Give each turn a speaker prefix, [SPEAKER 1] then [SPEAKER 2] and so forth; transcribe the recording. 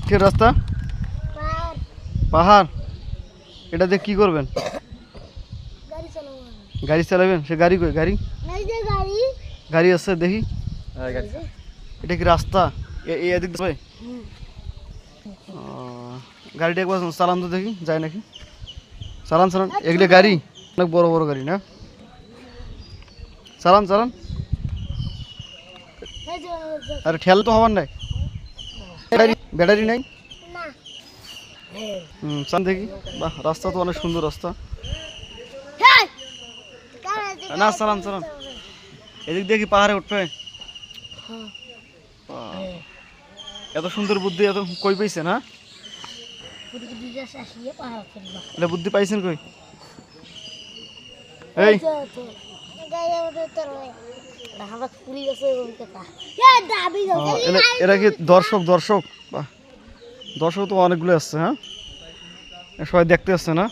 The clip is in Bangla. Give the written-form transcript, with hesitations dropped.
[SPEAKER 1] কে রাস্তা পাহাড় এটা দিয়ে কি করবেন গাড়ি চালাবেন সে গাড়ি কই গাড়ি গাড়ি আছে দেখি এটা কি রাস্তা এদিক যাবে গাড়িটা একবার চালান তো দেখি যায় নাকি চালান চালান এগুলো গাড়ি অনেক বড় বড় গাড়ি না চালান চালান আরে ঠেল তো হবার নাই ব্যাটারি নাই চালান দেখি বাহ রাস্তা তো অনেক সুন্দর রাস্তা না চালান চালান এদিক দেখি পাহাড়ে উঠবে এত সুন্দর বুদ্ধি এত কই পাইছেন হ্যাঁ এটা বুদ্ধি পাইছেন কই এই এরা কি দর্শক দর্শক বাহ দর্শক তো অনেকগুলো আসছে হ্যাঁ সবাই দেখতে আসছে না